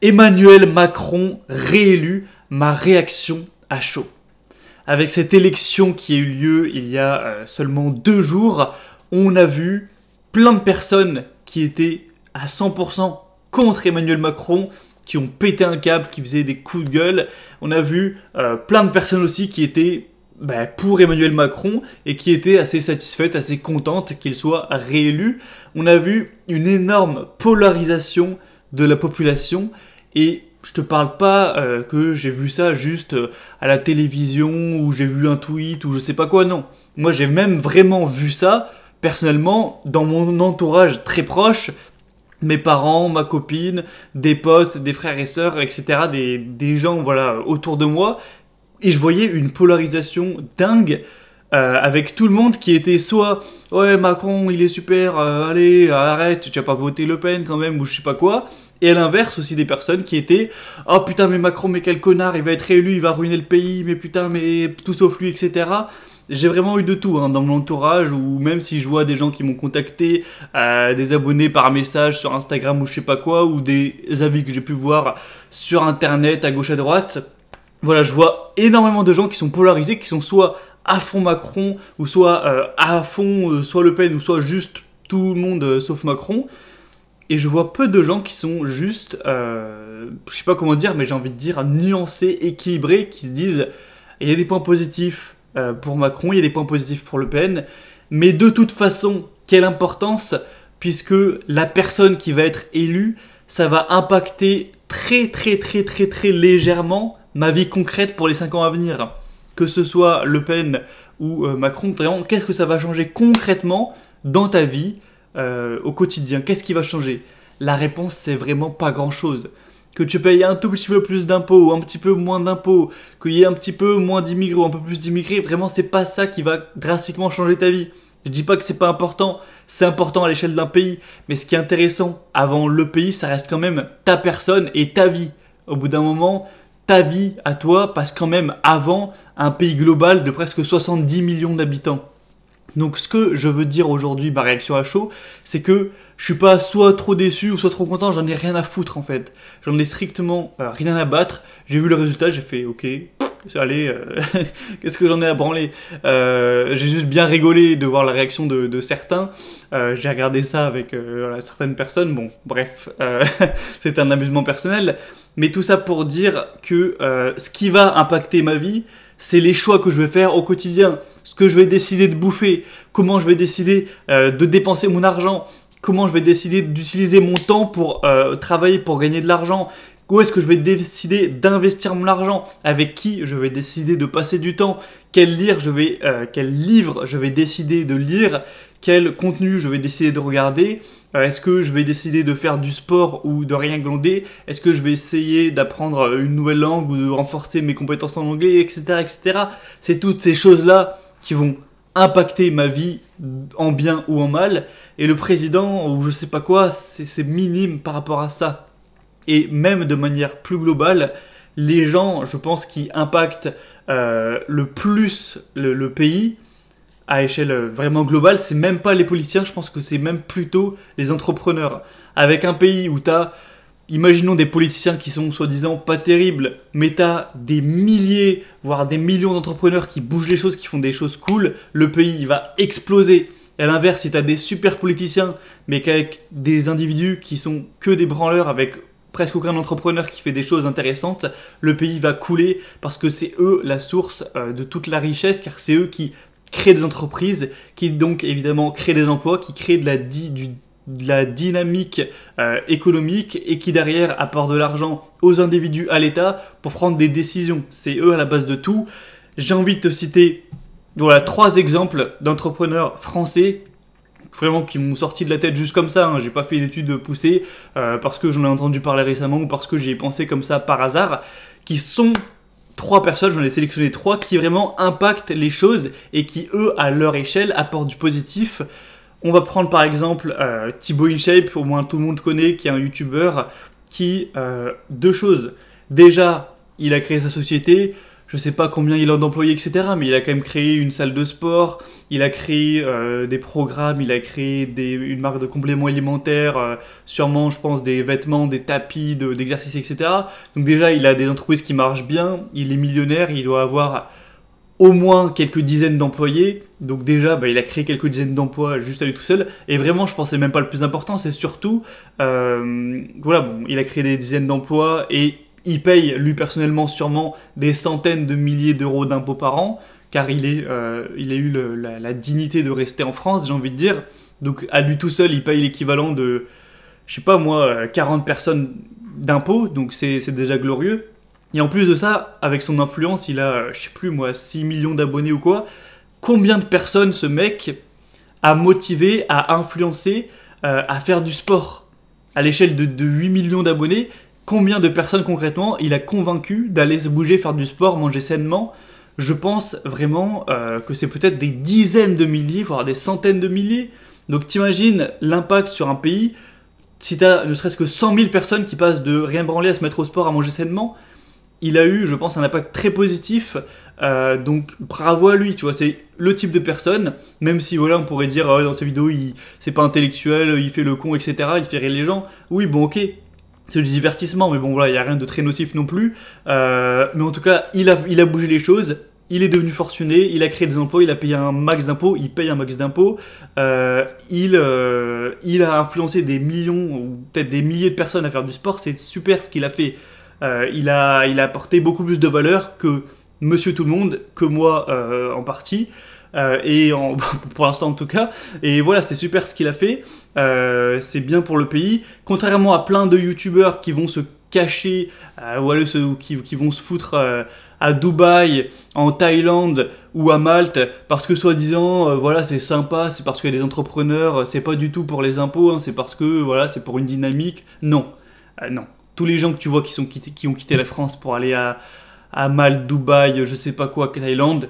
Emmanuel Macron réélu, ma réaction à chaud. Avec cette élection qui a eu lieu il y a seulement 2 jours, on a vu plein de personnes qui étaient à 100% contre Emmanuel Macron, qui ont pété un câble, qui faisaient des coups de gueule. On a vu plein de personnes aussi qui étaient pour Emmanuel Macron et qui étaient assez satisfaites, assez contentes qu'il soit réélu. On a vu une énorme polarisation de la population et je te parle pas que j'ai vu ça juste à la télévision ou j'ai vu un tweet ou je sais pas quoi, non. Moi j'ai même vraiment vu ça personnellement dans mon entourage très proche, mes parents, ma copine, des potes, des frères et sœurs, etc. Des gens voilà autour de moi et je voyais une polarisation dingue. Avec tout le monde qui était soit ouais Macron il est super, allez arrête, tu vas pas voter Le Pen quand même ou je sais pas quoi, et à l'inverse aussi des personnes qui étaient oh putain mais Macron mais quel connard, il va être réélu, il va ruiner le pays, mais putain mais tout sauf lui, etc. J'ai vraiment eu de tout dans mon entourage, ou même si je vois des gens qui m'ont contacté, des abonnés par message sur Instagram ou je sais pas quoi, ou des avis que j'ai pu voir sur internet à gauche à droite. Voilà, je vois énormément de gens qui sont polarisés, qui sont soit à fond Macron, ou soit à fond soit Le Pen, ou soit juste tout le monde sauf Macron. Et je vois peu de gens qui sont juste, je sais pas comment dire, mais j'ai envie de dire nuancés, équilibrés, qui se disent il y a des points positifs pour Macron, il y a des points positifs pour Le Pen, mais de toute façon, quelle importance, puisque la personne qui va être élue, ça va impacter très légèrement ma vie concrète pour les 5 ans à venir. Que ce soit Le Pen ou Macron, vraiment, qu'est-ce que ça va changer concrètement dans ta vie au quotidien? Qu'est-ce qui va changer? La réponse, c'est vraiment pas grand-chose. Que tu payes un tout petit peu plus d'impôts ou un petit peu moins d'impôts, qu'il y ait un petit peu moins d'immigrés ou un peu plus d'immigrés, vraiment, c'est pas ça qui va drastiquement changer ta vie. Je dis pas que c'est pas important, c'est important à l'échelle d'un pays, mais ce qui est intéressant avant le pays, ça reste quand même ta personne et ta vie. Au bout d'un moment, ta vie à toi passe quand même avant un pays global de presque 70 millions d'habitants. Donc ce que je veux dire aujourd'hui, ma réaction à chaud, c'est que je suis pas soit trop déçu ou soit trop content, j'en ai rien à foutre en fait. J'en ai strictement rien à battre. J'ai vu le résultat, j'ai fait ok, allez, qu'est-ce que j'en ai à branler. J'ai juste bien rigolé de voir la réaction de certains. J'ai regardé ça avec voilà, certaines personnes, bon bref, c'est un amusement personnel. Mais tout ça pour dire que ce qui va impacter ma vie, c'est les choix que je vais faire au quotidien, ce que je vais décider de bouffer, comment je vais décider de dépenser mon argent, comment je vais décider d'utiliser mon temps pour travailler, pour gagner de l'argent, où est-ce que je vais décider d'investir mon argent, avec qui je vais décider de passer du temps, quel livre je vais décider de lire, quel contenu je vais décider de regarder, est-ce que je vais décider de faire du sport ou de rien glander, est-ce que je vais essayer d'apprendre une nouvelle langue ou de renforcer mes compétences en anglais, etc. etc. C'est toutes ces choses-là qui vont impacter ma vie en bien ou en mal, et le président ou je sais pas quoi, c'est minime par rapport à ça. Et même de manière plus globale, les gens, je pense, qui impactent le plus le pays, à échelle vraiment globale, c'est même pas les politiciens, je pense que c'est même plutôt les entrepreneurs. Avec un pays où t'as, imaginons des politiciens qui sont soi-disant pas terribles, mais t'as des milliers, voire des millions d'entrepreneurs qui bougent les choses, qui font des choses cool, le pays il va exploser. Et à l'inverse, si t'as des super politiciens, mais qu'avec des individus qui sont que des branleurs, avec presque aucun entrepreneur qui fait des choses intéressantes, le pays va couler parce que c'est eux la source de toute la richesse, car c'est eux qui créent des entreprises, qui donc évidemment créent des emplois, qui créent de la dynamique économique et qui derrière apportent de l'argent aux individus, à l'État pour prendre des décisions. C'est eux à la base de tout. J'ai envie de te citer voilà 3 exemples d'entrepreneurs français vraiment qui m'ont sorti de la tête juste comme ça, hein. J'ai pas fait d'études poussées parce que j'en ai entendu parler récemment ou parce que j'y ai pensé comme ça par hasard, qui sont 3 personnes, j'en ai sélectionné 3 qui vraiment impactent les choses et qui eux à leur échelle apportent du positif. On va prendre par exemple Thibaut InShape, au moins tout le monde connaît, qui est un youtubeur qui, 2 choses. Déjà, il a créé sa société. je sais pas combien il a d'employés, etc. Mais il a quand même créé une salle de sport, il a créé des programmes, il a créé une marque de compléments alimentaires, sûrement, je pense, des vêtements, des tapis d'exercice, etc. Donc déjà, il a des entreprises qui marchent bien, il est millionnaire, il doit avoir au moins quelques dizaines d'employés. Donc déjà, il a créé quelques dizaines d'emplois juste à lui tout seul. Et vraiment, je pense que c'est même pas le plus important, c'est surtout, voilà, bon, il a créé des dizaines d'emplois et il paye, lui personnellement, sûrement des centaines de milliers d'euros d'impôts par an, car il a eu la dignité de rester en France, j'ai envie de dire. Donc à lui tout seul, il paye l'équivalent de, je sais pas moi, 40 personnes d'impôts, donc c'est déjà glorieux. Et en plus de ça, avec son influence, il a, je sais plus moi, 6 millions d'abonnés ou quoi. Combien de personnes ce mec a motivé, a influencé, à faire du sport? À l'échelle de 8 millions d'abonnés, combien de personnes concrètement il a convaincu d'aller se bouger, faire du sport, manger sainement? Je pense vraiment que c'est peut-être des dizaines de milliers, voire des centaines de milliers. Donc t'imagines l'impact sur un pays, si t'as ne serait-ce que 100 000 personnes qui passent de rien branler à se mettre au sport, à manger sainement, il a eu, je pense, un impact très positif. Donc bravo à lui, tu vois, c'est le type de personne, même si voilà, on pourrait dire dans ses vidéos, c'est pas intellectuel, il fait le con, etc., il fait rire les gens. Oui, bon, ok, c'est du divertissement, mais bon, voilà, il n'y a rien de très nocif non plus. Mais en tout cas, il a bougé les choses, il est devenu fortuné, il a créé des emplois, il a payé un max d'impôts, il paye un max d'impôts, il a influencé des millions, ou peut-être des milliers de personnes à faire du sport, c'est super ce qu'il a fait. Il a apporté beaucoup plus de valeur que Monsieur Tout-le-Monde, que moi en partie. Pour l'instant en tout cas, et voilà, c'est super ce qu'il a fait, c'est bien pour le pays, contrairement à plein de youtubeurs qui vont se cacher, ou alors qui vont se foutre à Dubaï, en Thaïlande ou à Malte, parce que soi-disant, voilà, c'est sympa, c'est parce qu'il y a des entrepreneurs, c'est pas du tout pour les impôts, hein, c'est parce que voilà, c'est pour une dynamique. Non, non. Tous les gens que tu vois qui ont quitté la France pour aller à Malte, Dubaï, je sais pas quoi, Thaïlande,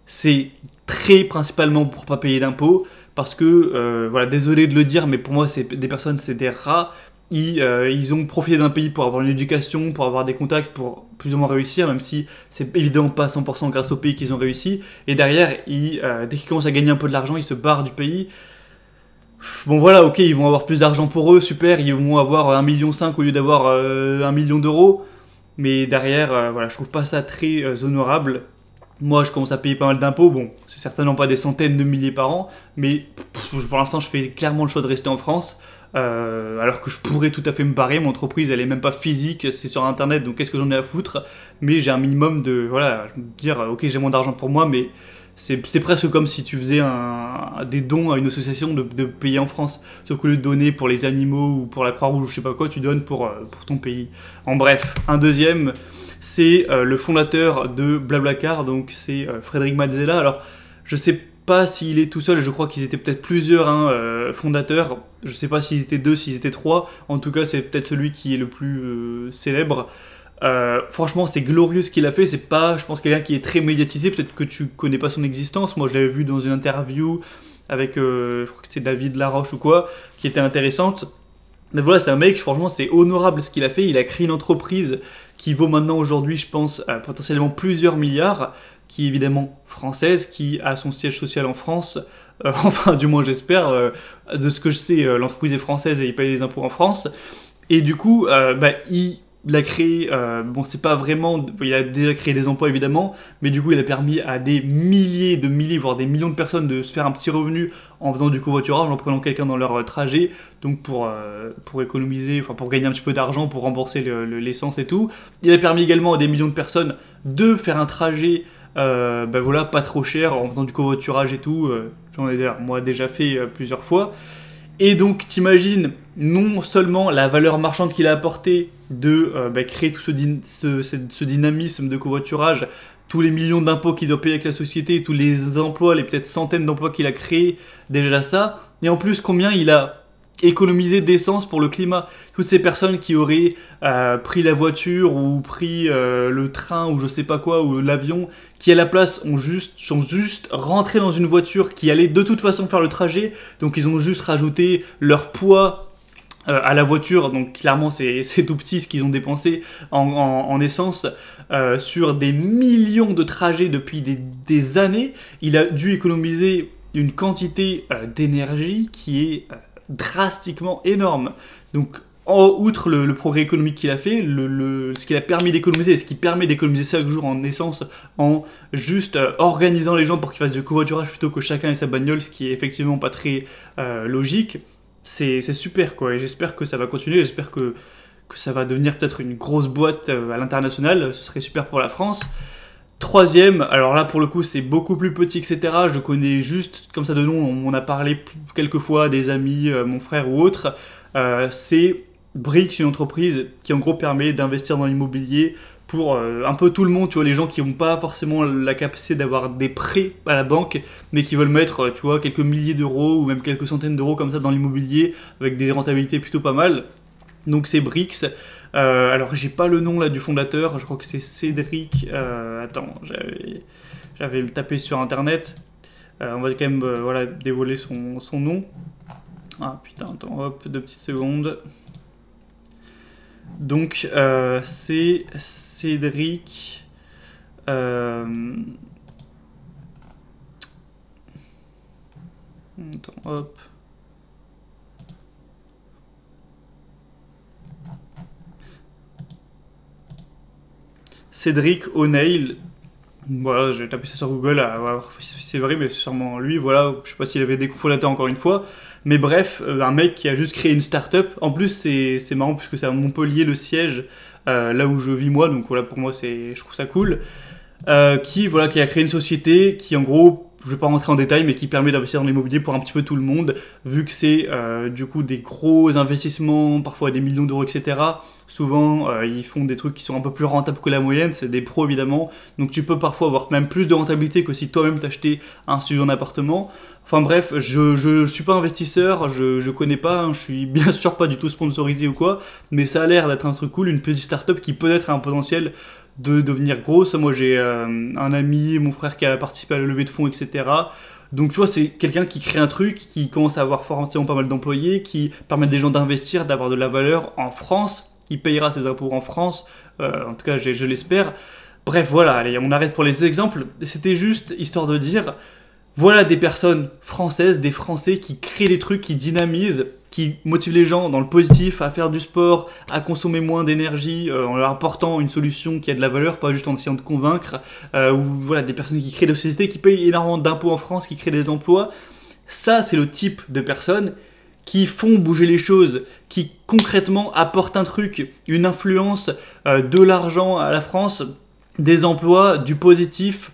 c'est très principalement pour pas payer d'impôts, parce que, voilà, désolé de le dire, mais pour moi, c'est des personnes, c'est des rats. Ils ont profité d'un pays pour avoir une éducation, pour avoir des contacts, pour plus ou moins réussir, même si c'est évidemment pas 100% grâce au pays qu'ils ont réussi. Et derrière, dès qu'ils commencent à gagner un peu de l'argent, ils se barrent du pays. Bon voilà, ok, ils vont avoir plus d'argent pour eux, super, ils vont avoir 1,5 million au lieu d'avoir 1 million d'euros. Mais derrière, voilà, je trouve pas ça très honorable. Moi, je commence à payer pas mal d'impôts. Bon, c'est certainement pas des centaines de milliers par an, mais pour l'instant, je fais clairement le choix de rester en France. Alors que je pourrais tout à fait me barrer. Mon entreprise, elle est même pas physique, c'est sur internet, donc qu'est-ce que j'en ai à foutre? Mais j'ai un minimum de, voilà, dire, ok, j'ai moins d'argent pour moi, mais c'est presque comme si tu faisais des dons à une association de pays en France. Sauf qu'au lieu de donner pour les animaux ou pour la Croix-Rouge ou je sais pas quoi, tu donnes pour ton pays. En bref, un deuxième, c'est le fondateur de Blablacar, donc c'est Frédéric Mazzella. Alors, je sais pas s'il est tout seul, je crois qu'ils étaient peut-être plusieurs fondateurs. Je sais pas s'ils étaient deux, s'ils étaient trois. En tout cas, c'est peut-être celui qui est le plus célèbre. Franchement, c'est glorieux ce qu'il a fait. C'est pas, je pense, quelqu'un qui est très médiatisé. Peut-être que tu connais pas son existence. Moi, je l'avais vu dans une interview avec, je crois que c'était David Laroche ou quoi, qui était intéressante. Mais voilà, c'est un mec, franchement, c'est honorable ce qu'il a fait. Il a créé une entreprise qui vaut maintenant aujourd'hui, je pense, potentiellement plusieurs milliards, qui est évidemment française, qui a son siège social en France. Enfin, du moins, j'espère. De ce que je sais, l'entreprise est française et il paye les impôts en France. Et du coup, il a créé, bon, c'est pas vraiment, il a déjà créé des emplois évidemment, mais du coup il a permis à des milliers, voire des millions de personnes de se faire un petit revenu en faisant du covoiturage, en prenant quelqu'un dans leur trajet, donc pour économiser, enfin pour gagner un petit peu d'argent, pour rembourser l'essence et tout. Il a permis également à des millions de personnes de faire un trajet, voilà, pas trop cher, en faisant du covoiturage et tout. J'en ai moi déjà fait plusieurs fois. Et donc, t'imagines non seulement la valeur marchande qu'il a apporté de créer tout ce dynamisme de covoiturage, tous les millions d'impôts qu'il doit payer avec la société, tous les emplois, les peut-être centaines d'emplois qu'il a créés, déjà ça, et en plus combien il a économisé d'essence pour le climat. Toutes ces personnes qui auraient pris la voiture ou pris le train ou je sais pas quoi, ou l'avion, qui à la place sont juste rentrés dans une voiture qui allait de toute façon faire le trajet, donc ils ont juste rajouté leur poids à la voiture, donc clairement c'est tout petit ce qu'ils ont dépensé en essence, sur des millions de trajets depuis des années. Il a dû économiser une quantité d'énergie qui est drastiquement énorme. Donc outre le progrès économique qu'il a fait, ce qu'il a permis d'économiser, et ce qui permet d'économiser chaque jour en essence, en juste organisant les gens pour qu'ils fassent du covoiturage plutôt que chacun ait sa bagnole, ce qui est effectivement pas très logique, c'est super quoi, et j'espère que ça va continuer, j'espère que ça va devenir peut-être une grosse boîte à l'international, ce serait super pour la France. Troisième, alors là pour le coup c'est beaucoup plus petit etc, je connais juste comme ça de nom, on m'en a parlé quelques fois, des amis, mon frère ou autre, c'est Brix, une entreprise qui en gros permet d'investir dans l'immobilier pour un peu tout le monde, tu vois, les gens qui n'ont pas forcément la capacité d'avoir des prêts à la banque, mais qui veulent mettre, tu vois, quelques milliers d'euros ou même quelques centaines d'euros comme ça dans l'immobilier, avec des rentabilités plutôt pas mal. Donc c'est Brix. Alors j'ai pas le nom là du fondateur, je crois que c'est Cédric. Attends, j'avais tapé sur internet. On va quand même voilà, dévoiler son nom. Ah putain, attends, hop, 2 petites secondes. Donc c'est Cédric. Attends, hop. Cédric O'Neill. Voilà, j'ai tapé ça sur Google à voir si c'est vrai, mais c'est sûrement lui. Voilà, je sais pas s'il avait des cofondateurs encore une fois. Mais bref, un mec qui a juste créé une start-up. En plus, c'est marrant puisque c'est à Montpellier le siège, là où je vis moi. Donc voilà, pour moi, je trouve ça cool. Qui a créé une société qui, en gros, je vais pas rentrer en détail, mais qui permet d'investir dans l'immobilier pour un petit peu tout le monde, vu que c'est du coup des gros investissements, parfois des millions d'euros, etc. Souvent, ils font des trucs qui sont un peu plus rentables que la moyenne, c'est des pros évidemment, donc tu peux parfois avoir même plus de rentabilité que si toi-même t'achetais un studio en appartement. Enfin bref, je suis pas investisseur, je connais pas, hein, je suis bien sûr pas du tout sponsorisé ou quoi, mais ça a l'air d'être un truc cool, une petite start-up qui peut-être a un potentiel de devenir grosse. Moi j'ai un ami, mon frère qui a participé à la levée de fonds, etc. Donc tu vois, c'est quelqu'un qui crée un truc, qui commence à avoir forcément pas mal d'employés, qui permet des gens d'investir, d'avoir de la valeur en France, qui payera ses impôts en France, en tout cas je l'espère. Bref voilà, allez, on arrête pour les exemples, c'était juste histoire de dire, voilà des personnes françaises, des Français qui créent des trucs, qui dynamisent, qui motivent les gens dans le positif, à faire du sport, à consommer moins d'énergie, en leur apportant une solution qui a de la valeur, pas juste en essayant de convaincre, ou voilà, des personnes qui créent des sociétés, qui payent énormément d'impôts en France, qui créent des emplois. Ça, c'est le type de personnes qui font bouger les choses, qui concrètement apportent un truc, une influence, de l'argent à la France, des emplois, du positif.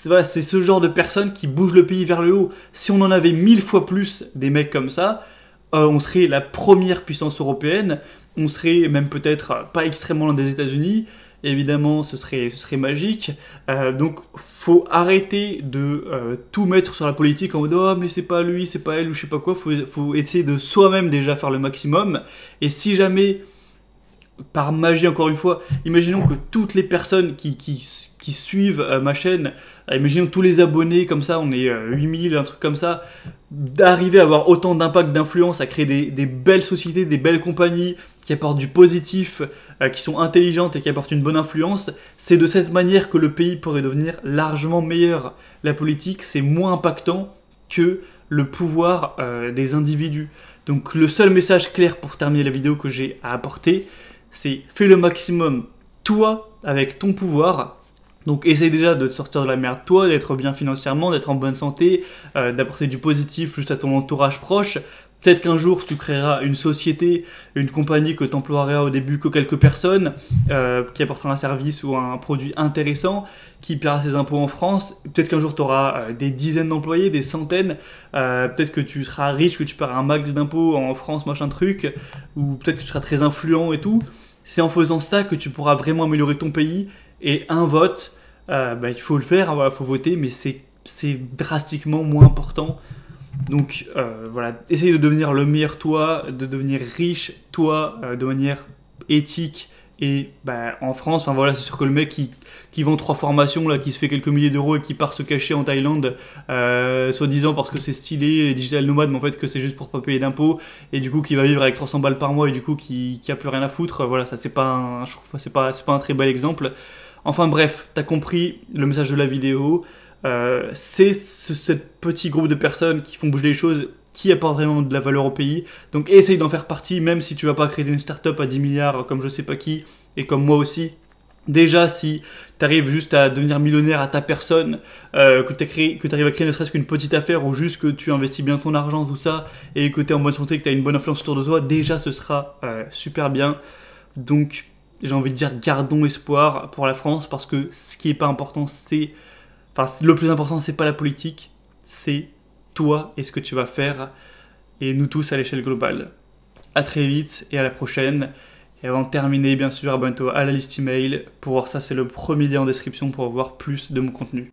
Voilà, c'est ce genre de personnes qui bougent le pays vers le haut. Si on en avait 1000 fois plus des mecs comme ça, on serait la première puissance européenne, on serait même peut-être pas extrêmement loin des États-Unis. Évidemment, ce serait magique. Donc, faut arrêter de tout mettre sur la politique en mode oh mais c'est pas lui, c'est pas elle ou je sais pas quoi. Faut essayer de soi-même déjà faire le maximum. Et si jamais, par magie encore une fois, imaginons que toutes les personnes qui suivent ma chaîne, imaginons tous les abonnés comme ça, on est 8000, un truc comme ça, d'arriver à avoir autant d'impact, d'influence, à créer des belles sociétés, des belles compagnies qui apportent du positif, qui sont intelligentes et qui apportent une bonne influence, c'est de cette manière que le pays pourrait devenir largement meilleur. La politique, c'est moins impactant que le pouvoir des individus. Donc le seul message clair pour terminer la vidéo que j'ai à apporter, c'est fais le maximum, toi, avec ton pouvoir. Donc essaye déjà de te sortir de la merde toi, d'être bien financièrement, d'être en bonne santé, d'apporter du positif juste à ton entourage proche. Peut-être qu'un jour tu créeras une société, une compagnie que tu emploieras au début que quelques personnes, qui apportera un service ou un produit intéressant, qui paiera ses impôts en France. Peut-être qu'un jour tu auras des dizaines d'employés, des centaines. Peut-être que tu seras riche, que tu paieras un max d'impôts en France, machin truc. Ou peut-être que tu seras très influent et tout. C'est en faisant ça que tu pourras vraiment améliorer ton pays. Et un vote, il faut le faire, il faut voter, mais c'est drastiquement moins important. Donc voilà, essaye de devenir le meilleur toi, de devenir riche toi, de manière éthique Et bah, en France, enfin voilà, c'est sûr que le mec qui vend 3 formations, là, qui se fait quelques milliers d'euros et qui part se cacher en Thaïlande, soi-disant parce que c'est stylé, les digital nomades, mais en fait que c'est juste pour pas payer d'impôts, et du coup qui va vivre avec 300 balles par mois et du coup qui a plus rien à foutre, voilà, ça c'est pas je trouve pas, c'est pas un très bel exemple. Enfin bref, t'as compris le message de la vidéo. C'est ce petit groupe de personnes qui font bouger les choses, qui apportent vraiment de la valeur au pays. Donc essaye d'en faire partie, même si tu vas pas créer une start-up à 10 milliards comme je sais pas qui, et comme moi aussi. Déjà, si tu arrives juste à devenir millionnaire à ta personne, que tu arrives à créer ne serait-ce qu'une petite affaire ou juste que tu investis bien ton argent, tout ça, et que tu es en bonne santé, que tu as une bonne influence autour de toi, déjà ce sera super bien. Donc j'ai envie de dire gardons espoir pour la France parce que ce qui est pas important, c'est. Enfin, le plus important, c'est pas la politique, c'est toi et ce que tu vas faire, et nous tous à l'échelle globale. A très vite et à la prochaine. Et avant de terminer, bien sûr, abonne-toi à la liste email. Pour voir ça, c'est le premier lien en description pour voir plus de mon contenu.